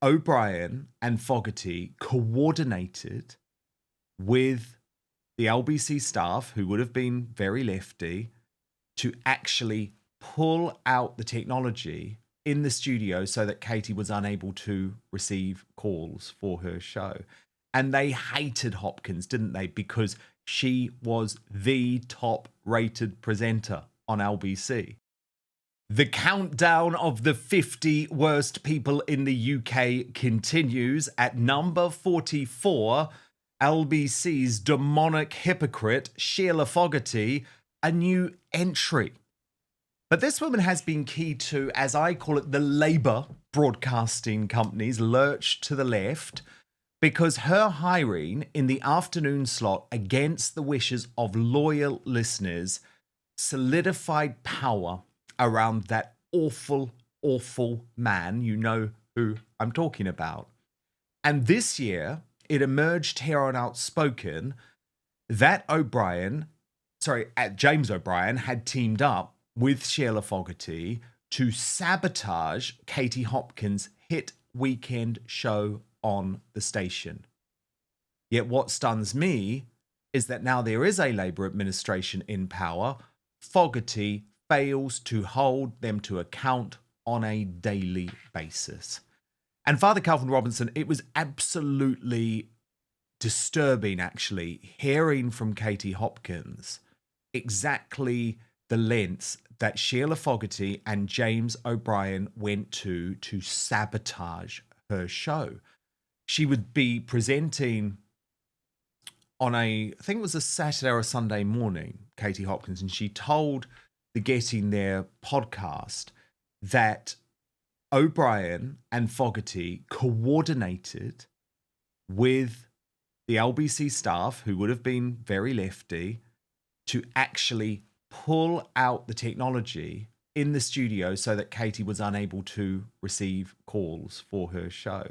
O'Brien and Fogarty coordinated with the LBC staff, who would have been very lefty, to actually pull out the technology in the studio so that Katie was unable to receive calls for her show. And they hated Hopkins, didn't they? Because she was the top-rated presenter on LBC. The countdown of the 50 worst people in the UK continues. At number 44, LBC's demonic hypocrite, Shelagh Fogarty, a new entry. But this woman has been key to, as I call it, the Labour broadcasting company's lurch to the left, because her hiring in the afternoon slot against the wishes of loyal listeners solidified power around that awful, awful man. You know who I'm talking about. And this year, it emerged here on Outspoken that James O'Brien had teamed up with Shelagh Fogarty to sabotage Katie Hopkins' hit weekend show on the station. Yet what stuns me is that now there is a Labour administration in power, Fogarty fails to hold them to account on a daily basis. And Father Calvin Robinson, it was absolutely disturbing, actually, hearing from Katie Hopkins exactly the lengths that Shelagh Fogarty and James O'Brien went to sabotage her show. She would be presenting on I think it was a Saturday or a Sunday morning, Katie Hopkins, and she told the Getting There podcast that O'Brien and Fogarty coordinated with the LBC staff, who would have been very lefty, to actually pull out the technology in the studio so that Katie was unable to receive calls for her show.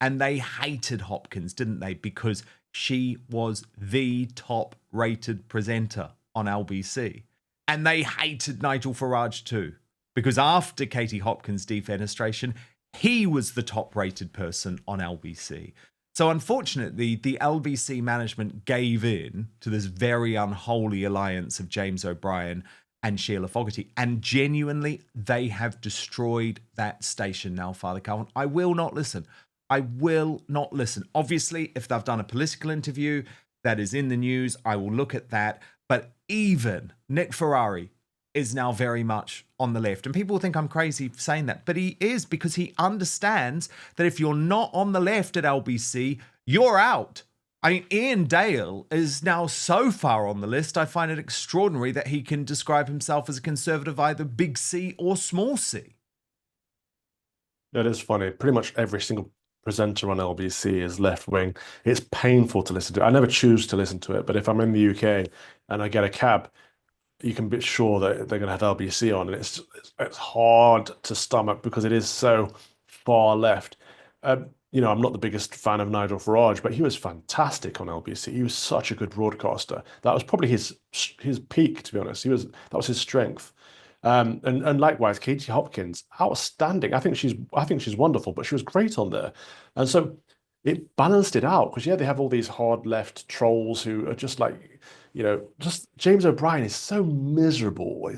And they hated Hopkins, didn't they? Because she was the top-rated presenter on LBC. And they hated Nigel Farage too, because after Katie Hopkins' defenestration, he was the top-rated person on LBC. So unfortunately, the LBC management gave in to this very unholy alliance of James O'Brien and Shelagh Fogarty. And genuinely, they have destroyed that station now, Father Calvin. I will not listen. I will not listen. Obviously, if they've done a political interview that is in the news, I will look at that. But even Nick Ferrari is now very much on the left. And people think I'm crazy for saying that, but he is, because he understands that if you're not on the left at LBC, you're out. I mean, Ian Dale is now so far on the list, I find it extraordinary that he can describe himself as a conservative, either big C or small C. It is funny. Pretty much every single presenter on LBC is left-wing. It's painful to listen to. I never choose to listen to it, but if I'm in the UK and I get a cab, you can be sure that they're going to have LBC on, and it's hard to stomach because it is so far left. I'm not the biggest fan of Nigel Farage, but he was fantastic on LBC. He was such a good broadcaster. That was probably his peak, to be honest. That was his strength. And likewise, Katie Hopkins, outstanding. I think she's wonderful, but she was great on there, and so it balanced it out. Because they have all these hard left trolls who are just like, just James O'Brien is so miserable.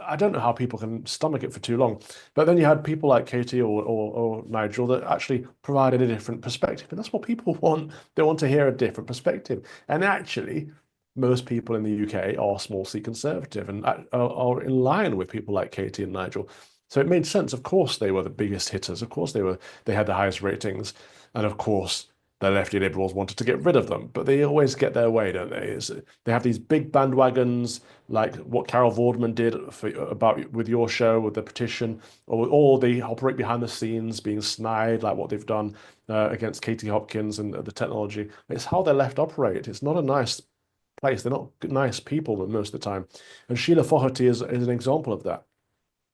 I don't know how people can stomach it for too long. But then you had people like Katie or Nigel that actually provided a different perspective, and that's what people want. They want to hear a different perspective, and actually, most people in the UK are small c conservative and are in line with people like Katie and Nigel. So it made sense. Of course, they were the biggest hitters. Of course, they had the highest ratings. And of course, the lefty liberals wanted to get rid of them. But they always get their way, don't they? They have these big bandwagons, like what Carol Vorderman did with your show, with the petition, or they operate behind the scenes, being snide, like what they've done against Katie Hopkins and the technology. It's how the left operate. It's not a nice place. They're not nice people most of the time. And Shelagh Fogarty is an example of that.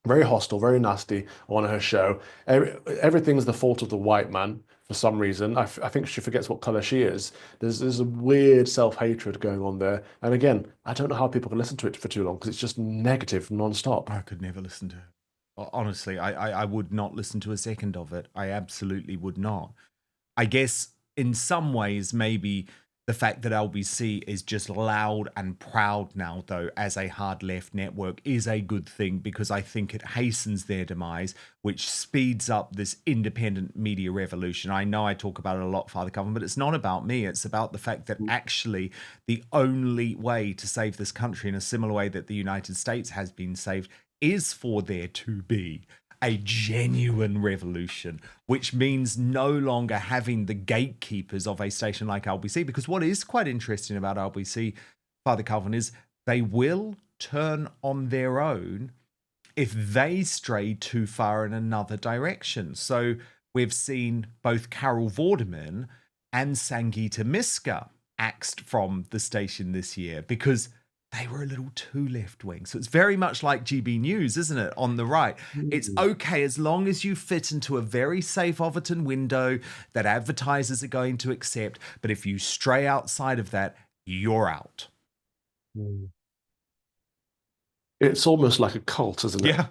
Very hostile, very nasty on her show. Everything's the fault of the white man for some reason. I think she forgets what color she is. There's a weird self-hatred going on there. And again, I don't know how people can listen to it for too long because it's just negative non-stop. I could never listen to it. Honestly, I would not listen to a second of it. I absolutely would not. I guess in some ways, maybe the fact that LBC is just loud and proud now, though, as a hard left network is a good thing, because I think it hastens their demise, which speeds up this independent media revolution. I know I talk about it a lot, Father Coven, but it's not about me. It's about the fact that actually the only way to save this country in a similar way that the United States has been saved is for there to be a genuine revolution, which means no longer having the gatekeepers of a station like LBC. Because what is quite interesting about LBC, Father Calvin, is they will turn on their own if they stray too far in another direction. So we've seen both Carol Vorderman and Sangeeta Miska axed from the station this year because they were a little too left-wing. So it's very much like GB News, isn't it, on the right? It's okay as long as you fit into a very safe Overton window that advertisers are going to accept. But if you stray outside of that, you're out. It's almost like a cult, isn't it? Yeah.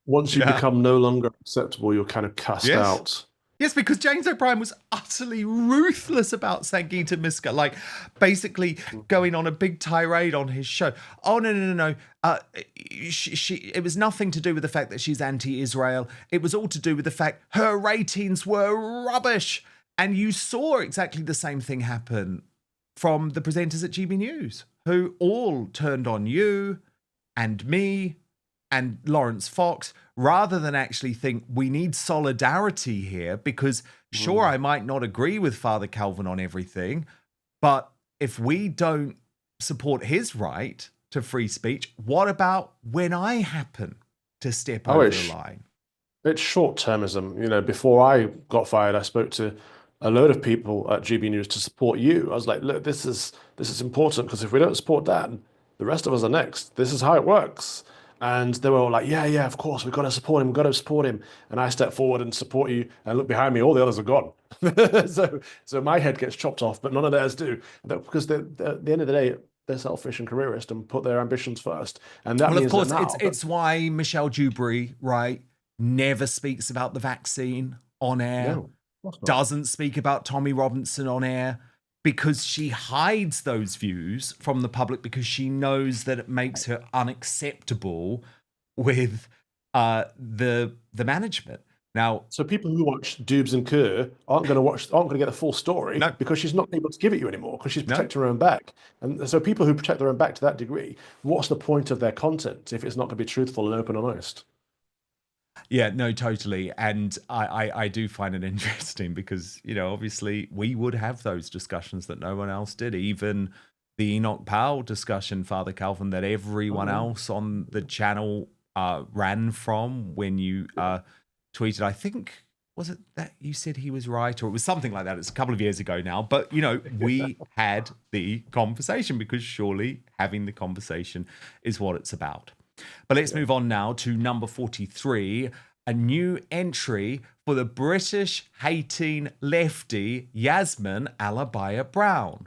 Once you become no longer acceptable, you're kind of cast out. Yes, because James O'Brien was utterly ruthless about Sangeeta Miska, like basically going on a big tirade on his show. Oh, no. It was nothing to do with the fact that she's anti-Israel. It was all to do with the fact her ratings were rubbish. And you saw exactly the same thing happen from the presenters at GB News, who all turned on you and me and Lawrence Fox, rather than actually think we need solidarity here, because sure, I might not agree with Father Calvin on everything, but if we don't support his right to free speech, what about when I happen to step over the line? It's short-termism. You know, before I got fired, I spoke to a load of people at GB News to support you. I was like, look, this is important, because if we don't support that, the rest of us are next. This is how it works. And they were all like, yeah, of course, we've got to support him. We've got to support him. And I step forward and support you and look behind me. All the others are gone. so my head gets chopped off, but none of theirs do. Because at the end of the day, they're selfish and careerist and put their ambitions first. And that means, of course, that now, it's why Michelle Dewberry, right, never speaks about the vaccine on air, doesn't speak about Tommy Robinson on air, because she hides those views from the public because she knows that it makes her unacceptable with the management. Now, so people who watch Dubes and Kerr aren't going to get the full story because she's not able to give it you anymore, because she's protecting her own back. And so people who protect their own back to that degree, what's the point of their content if it's not going to be truthful and open and honest? Yeah, no, totally. And I do find it interesting because, you know, obviously we would have those discussions that no one else did. Even the Enoch Powell discussion, Father Calvin, that everyone else on the channel ran from when you tweeted, I think, was it that you said he was right? Or it was something like that. It's a couple of years ago now. But, you know, we had the conversation because surely having the conversation is what it's about. But let's move on now to number 43, a new entry for the British-hating lefty Yasmin Alibhai-Brown.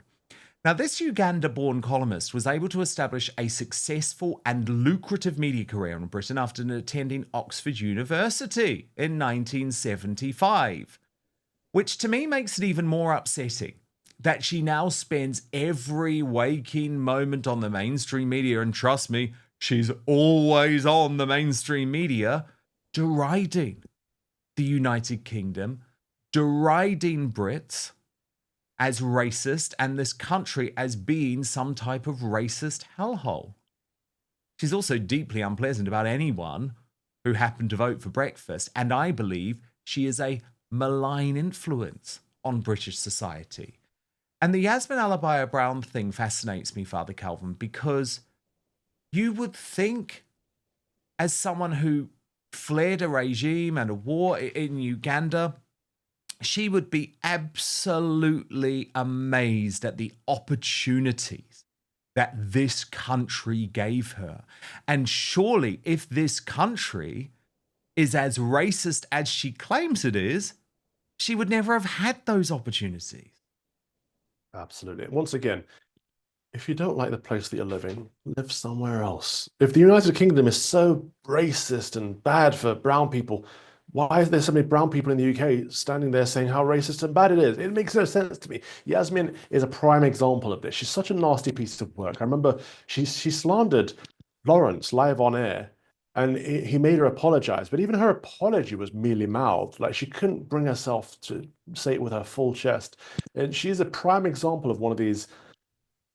Now, this Uganda-born columnist was able to establish a successful and lucrative media career in Britain after attending Oxford University in 1975, which to me makes it even more upsetting that she now spends every waking moment on the mainstream media, and trust me, she's always on the mainstream media, deriding the United Kingdom, deriding Brits as racist and this country as being some type of racist hellhole. She's also deeply unpleasant about anyone who happened to vote for breakfast, and I believe she is a malign influence on British society. And the Yasmin Alibhai-Brown thing fascinates me, Father Calvin, because you would think, as someone who fled a regime and a war in Uganda, she would be absolutely amazed at the opportunities that this country gave her. And surely, if this country is as racist as she claims it is, she would never have had those opportunities. Absolutely. Once again, if you don't like the place that you're living, live somewhere else. If the United Kingdom is so racist and bad for brown people, why is there so many brown people in the UK standing there saying how racist and bad it is? It makes no sense to me. Yasmin is a prime example of this. She's such a nasty piece of work. I remember she slandered Lawrence live on air, and he made her apologize. But even her apology was merely mouthed. Like she couldn't bring herself to say it with her full chest. And she's a prime example of one of these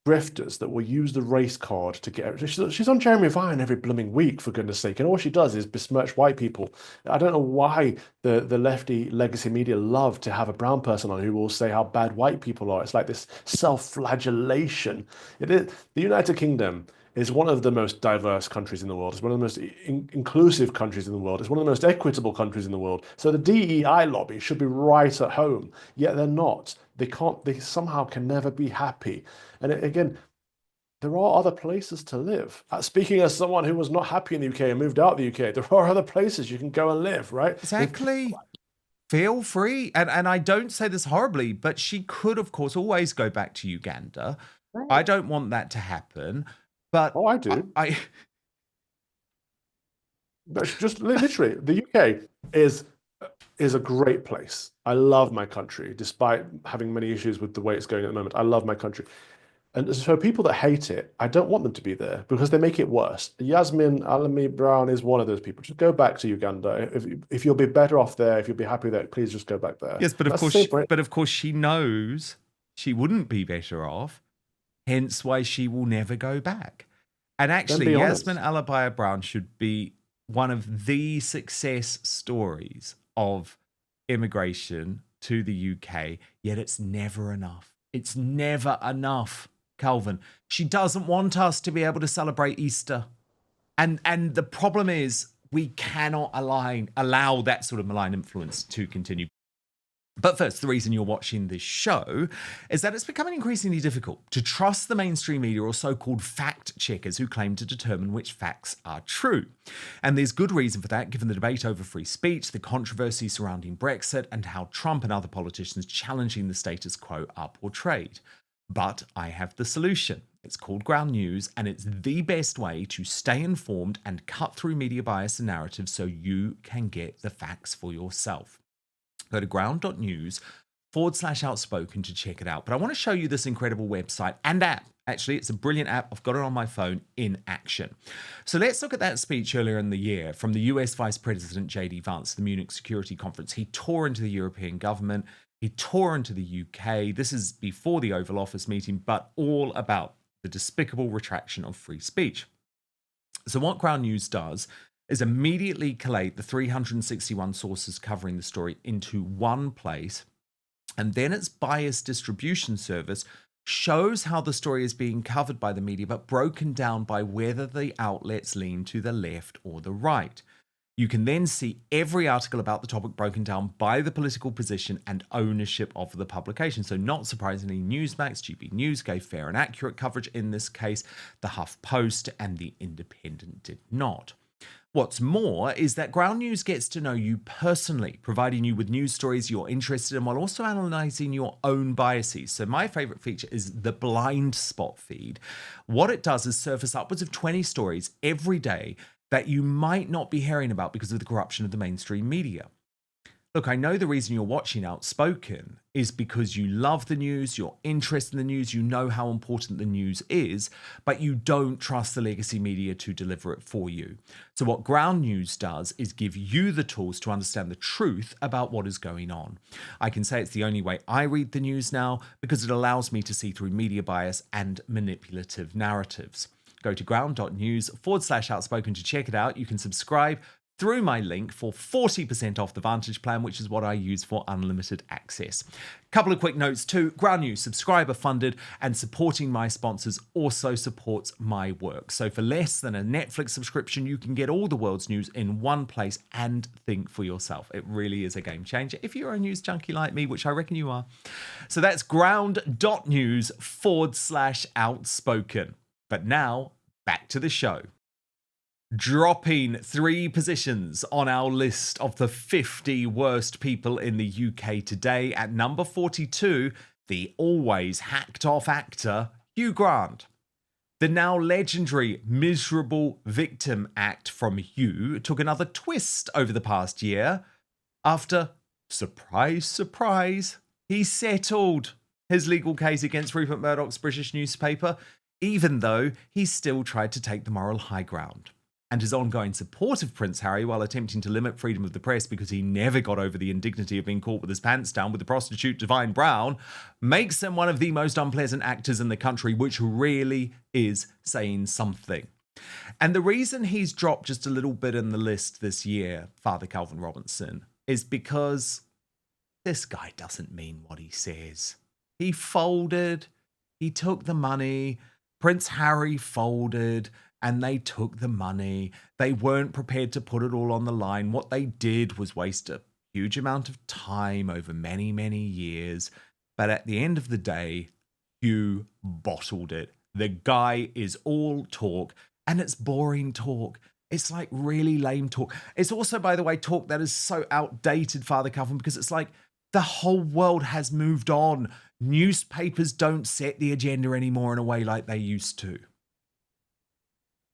grifters that will use the race card to get. She's on Jeremy Vine every blooming week, for goodness sake, and all she does is besmirch white people. I don't know why the lefty legacy media love to have a brown person on who will say how bad white people are. It's like this self-flagellation. It is the United Kingdom is one of the most diverse countries in the world. It's one of the most inclusive countries in the world. It's one of the most equitable countries in the world. So the DEI lobby should be right at home, yet they're not. They can't. They somehow can never be happy. And again, there are other places to live. Speaking as someone who was not happy in the UK and moved out of the UK, there are other places you can go and live, right? Exactly. Feel free. And I don't say this horribly, but she could, of course, always go back to Uganda. Right. I don't want that to happen. But I do. I just literally, the UK is a great place. I love my country, despite having many issues with the way it's going at the moment. I love my country. And so people that hate it, I don't want them to be there because they make it worse. Yasmin Alibhai-Brown is one of those people. Just go back to Uganda. If you'll be better off there, if you'll be happy there, please just go back there. Yes, but of course she knows she wouldn't be better off. Hence why she will never go back. And actually, Yasmin Alibhai-Brown should be one of the success stories of immigration to the UK, yet it's never enough. It's never enough, Calvin. She doesn't want us to be able to celebrate Easter. And the problem is we cannot allow that sort of malign influence to continue. But first, the reason you're watching this show is that it's becoming increasingly difficult to trust the mainstream media or so-called fact checkers who claim to determine which facts are true. And there's good reason for that, given the debate over free speech, the controversy surrounding Brexit, and how Trump and other politicians challenging the status quo are portrayed. But I have the solution. It's called Ground News, and it's the best way to stay informed and cut through media bias and narratives so you can get the facts for yourself. Go to ground.news/outspoken to check it out. But I want to show you this incredible website and app. Actually, it's a brilliant app. I've got it on my phone in action. So let's look at that speech earlier in the year from the US Vice President J.D. Vance, the Munich Security Conference. He tore into the European government. He tore into the UK. This is before the Oval Office meeting, but all about the despicable retraction of free speech. So what Ground News does is immediately collate the 361 sources covering the story into one place, and then its biased distribution service shows how the story is being covered by the media, but broken down by whether the outlets lean to the left or the right. You can then see every article about the topic broken down by the political position and ownership of the publication. So not surprisingly, Newsmax, GB News gave fair and accurate coverage in this case. The HuffPost and The Independent did not. What's more is that Ground News gets to know you personally, providing you with news stories you're interested in while also analysing your own biases. So my favourite feature is the blind spot feed. What it does is surface upwards of 20 stories every day that you might not be hearing about because of the corruption of the mainstream media. Look, I know the reason you're watching Outspoken is because you love the news, you're interested in the news, you know how important the news is, but you don't trust the legacy media to deliver it for you. So what Ground News does is give you the tools to understand the truth about what is going on. I can say it's the only way I read the news now because it allows me to see through media bias and manipulative narratives. Go to ground.news/outspoken to check it out. You can subscribe through my link for 40% off the Vantage plan, which is what I use for unlimited access. Couple of quick notes too. Ground News, subscriber funded, and supporting my sponsors also supports my work. So for less than a Netflix subscription, you can get all the world's news in one place and think for yourself. It really is a game changer if you're a news junkie like me, which I reckon you are. So that's ground.news/outspoken. But now, back to the show. Dropping 3 positions on our list of the 50 worst people in the UK today. At number 42, the always hacked off actor, Hugh Grant. The now legendary Miserable Victim Act from Hugh took another twist over the past year after, surprise, surprise, he settled his legal case against Rupert Murdoch's British newspaper, even though he still tried to take the moral high ground. And his ongoing support of Prince Harry while attempting to limit freedom of the press because he never got over the indignity of being caught with his pants down with the prostitute Divine Brown makes him one of the most unpleasant actors in the country, which really is saying something. And the reason he's dropped just a little bit in the list this year, Father Calvin Robinson, is because this guy doesn't mean what he says. He folded, he took the money, Prince Harry folded, and they took the money. They weren't prepared to put it all on the line. What they did was waste a huge amount of time over many, many years. But at the end of the day, Hugh bottled it. The guy is all talk, and it's boring talk. It's like really lame talk. It's also, by the way, talk that is so outdated, Father Calvin, because it's like the whole world has moved on. Newspapers don't set the agenda anymore in a way like they used to.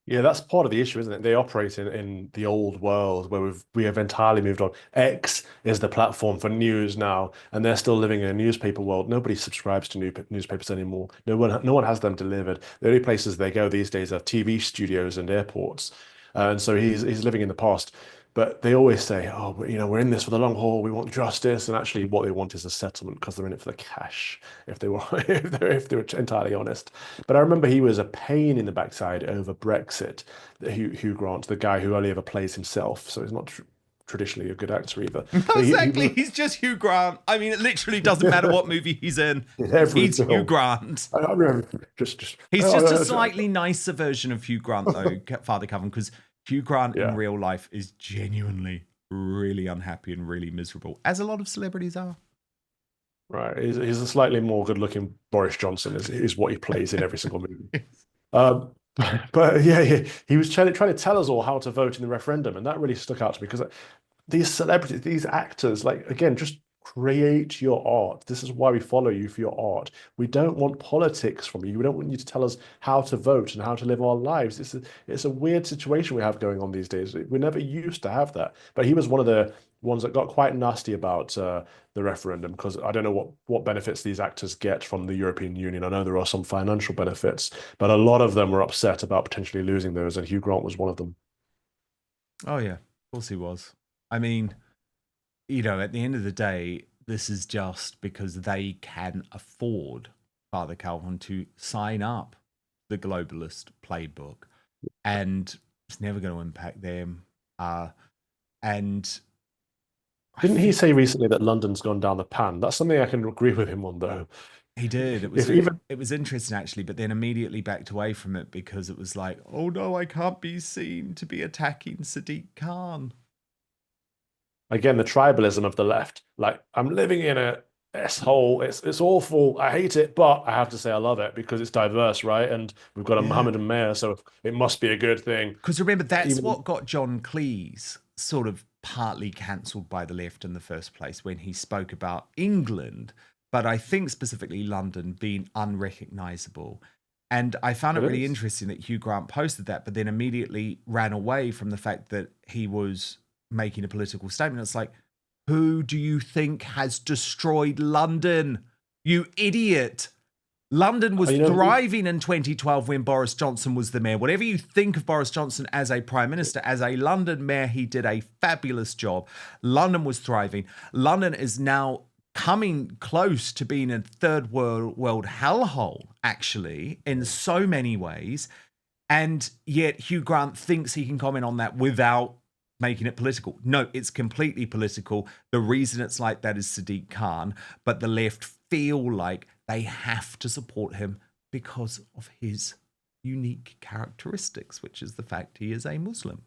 Yeah, that's part of the issue, isn't it? They operate in the old world where we have entirely moved on. X is the platform for news now, and they're still living in a newspaper world. Nobody subscribes to newspapers anymore. No one has them delivered. The only places they go these days are TV studios and airports. And so he's living in the past. But they always say, oh, we're in this for the long haul. We want justice. And actually what they want is a settlement because they're in it for the cash, if they were if they were entirely honest. But I remember he was a pain in the backside over Brexit, Hugh Grant, the guy who only ever plays himself. So he's not traditionally a good actor either. Exactly. He's just Hugh Grant. I mean, it literally doesn't matter what movie he's in. He's Hugh Grant. I remember he's just a slightly nicer version of Hugh Grant, though, Father Calvin, because Hugh Grant in real life is genuinely really unhappy and really miserable, as a lot of celebrities are. Right. He's a slightly more good-looking Boris Johnson is what he plays in every single movie. But yeah, he was trying to tell us all how to vote in the referendum, and that really stuck out to me because these celebrities, these actors, like, again, just create your art. This is why we follow you, for your art. We don't want politics from you. We don't want you to tell us how to vote and how to live our lives. It's a weird situation we have going on these days. We never used to have that. But he was one of the ones that got quite nasty about the referendum, because I don't know what benefits these actors get from the European Union. I know there are some financial benefits, but a lot of them were upset about potentially losing those, and Hugh Grant was one of them. Oh yeah, of course he was. I mean, at the end of the day, this is just because they can afford, Father Calvin, to sign up the globalist playbook, and it's never going to impact them. And didn't he say recently that London's gone down the pan? That's something I can agree with him on, though. He did. It was interesting, actually, but then immediately backed away from it because it was like, oh no, I can't be seen to be attacking Sadiq Khan. Again, the tribalism of the left. Like, I'm living in a S-hole. It's awful. I hate it, but I have to say I love it because it's diverse, right? And we've got a Mohammedan mayor, so it must be a good thing. Because remember, that's what got John Cleese sort of partly cancelled by the left in the first place when he spoke about England, but I think specifically London being unrecognisable. And I found it really interesting that Hugh Grant posted that, but then immediately ran away from the fact that he was making a political statement. It's like, who do you think has destroyed London? You idiot. London was thriving in 2012 when Boris Johnson was the mayor. Whatever you think of Boris Johnson as a prime minister, as a London mayor, he did a fabulous job. London was thriving. London is now coming close to being a third world hellhole, actually, in so many ways. And yet Hugh Grant thinks he can comment on that without making it political. No, it's completely political. The reason it's like that is Sadiq Khan, but the left feel like they have to support him because of his unique characteristics, which is the fact he is a Muslim.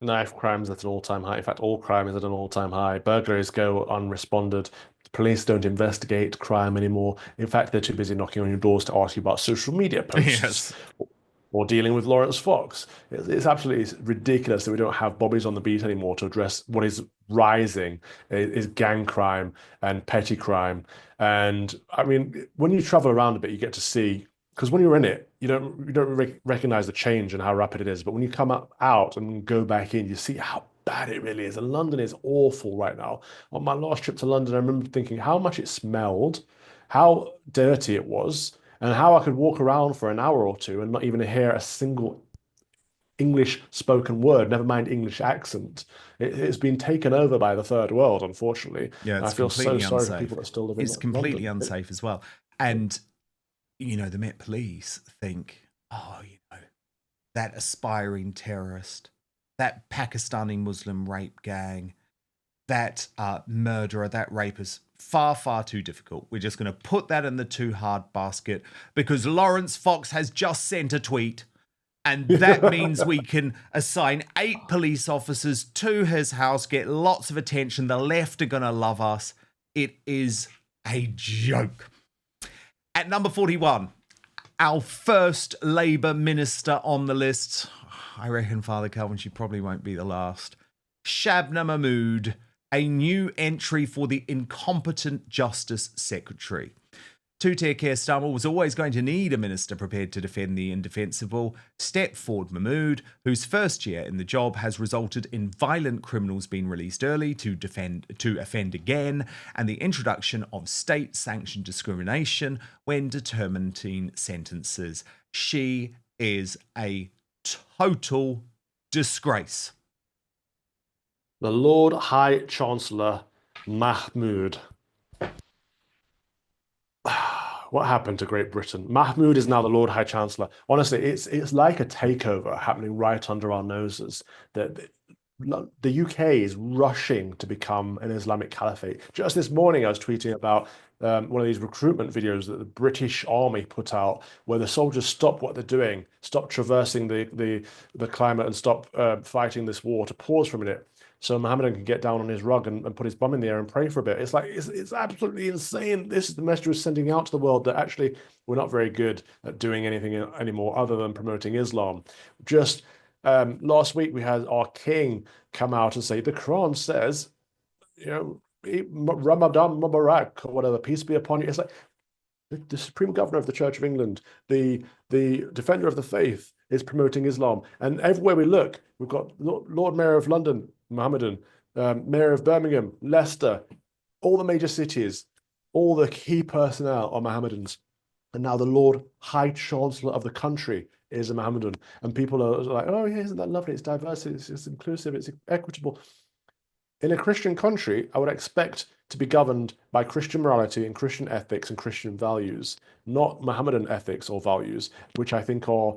Knife crime's at an all-time high. In fact, all crime is at an all-time high. Burglaries go unresponded. Police don't investigate crime anymore. In fact, they're too busy knocking on your doors to ask you about social media posts. Yes. Or dealing with Lawrence Fox. It's absolutely ridiculous that we don't have bobbies on the beat anymore to address what is rising is gang crime and petty crime. And I mean, when you travel around a bit, you get to see because when you're in it, you don't recognize the change and how rapid it is. But when you come out and go back in, you see how bad it really is. And London is awful right now. On my last trip to London, I remember thinking how much it smelled, how dirty it was, and how I could walk around for an hour or two and not even hear a single English spoken word, never mind English accent. It's been taken over by the third world, unfortunately. Yeah, it's I feel so completely sorry unsafe. for people that still live in It's completely London. unsafe as well. And, you know, the Met Police think, oh, you know, that aspiring terrorist, that Pakistani Muslim rape gang, that murderer, that rapist, far, far too difficult. We're just going to put that in the too hard basket because Lawrence Fox has just sent a tweet. And that means we can assign 8 police officers to his house, get lots of attention. The left are going to love us. It is a joke. At number 41, our first Labour minister on the list. I reckon, Father Calvin, she probably won't be the last. Shabnam Mahmood, a new entry for the incompetent Justice Secretary. Two-tier Keir Starmer was always going to need a minister prepared to defend the indefensible. Step forward Mahmood, whose first year in the job has resulted in violent criminals being released early to offend again, and the introduction of state-sanctioned discrimination when determining sentences. She is a total disgrace. The Lord High Chancellor Mahmood. What happened to Great Britain? Mahmood is now the Lord High Chancellor. Honestly, it's like a takeover happening right under our noses. The UK is rushing to become an Islamic caliphate. Just this morning, I was tweeting about one of these recruitment videos that the British Army put out, where the soldiers stop what they're doing, stop traversing the climate, and stop fighting this war to pause for a minute, so Mohammedan can get down on his rug and put his bum in the air and pray for a bit. It's like, it's absolutely insane. This is the message we're sending out to the world, that actually we're not very good at doing anything anymore other than promoting Islam. Just last week, we had our king come out and say, the Quran says, you know, Ramadan Mubarak, or whatever, peace be upon you. It's like the Supreme Governor of the Church of England, the defender of the faith, is promoting Islam. And everywhere we look, we've got Lord Mayor of London, Mohammedan, Mayor of Birmingham, Leicester, all the major cities, all the key personnel are Mohammedans. And now the Lord High Chancellor of the country is a Mohammedan. And people are like, oh, yeah, isn't that lovely? It's diverse, it's inclusive, it's equitable. In a Christian country, I would expect to be governed by Christian morality and Christian ethics and Christian values, not Mohammedan ethics or values, which I think are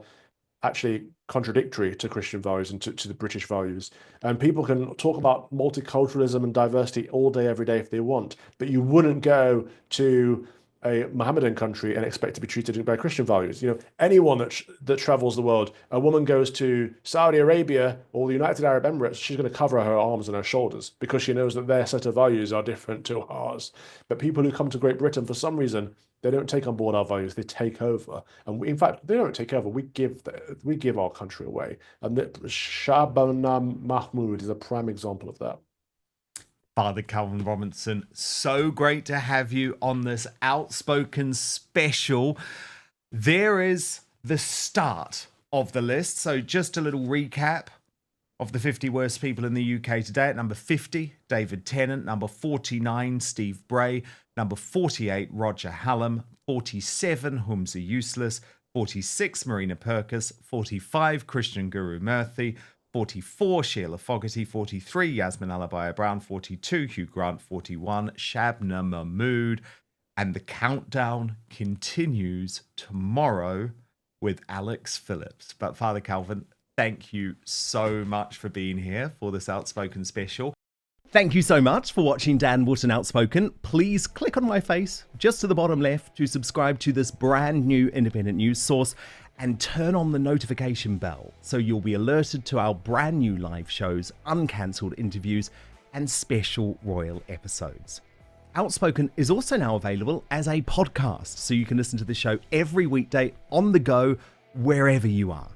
actually contradictory to Christian values and to the British values. And people can talk about multiculturalism and diversity all day, every day if they want, but you wouldn't go to a Mohammedan country and expect to be treated by Christian values. You know, anyone that travels the world, a woman goes to Saudi Arabia or the United Arab Emirates, she's going to cover her arms and her shoulders because she knows that their set of values are different to ours. But people who come to Great Britain, for some reason, they don't take on board our values, they take over. And in fact, they don't take over, we give our country away. And Shabnam Mahmood is a prime example of that. Father Calvin Robinson, so great to have you on this Outspoken special. There is the start of the list. So just a little recap of the 50 worst people in the UK today. At number 50, David Tennant. Number 49, Steve Bray. Number 48, Roger Hallam. 47, Humza Useless. 46, Marina Purkis. 45, Christian Guru Murthy. 44, Shelagh Fogarty. 43, Yasmin Alibhai-Brown. 42, Hugh Grant. 41, Shabnam Mahmood. And the countdown continues tomorrow with Alex Phillips. But Father Calvin, thank you so much for being here for this Outspoken special. Thank you so much for watching Dan Wootton Outspoken. Please click on my face just to the bottom left to subscribe to this brand new independent news source and turn on the notification bell so you'll be alerted to our brand new live shows, uncancelled interviews, and special royal episodes. Outspoken is also now available as a podcast, so you can listen to the show every weekday on the go, wherever you are.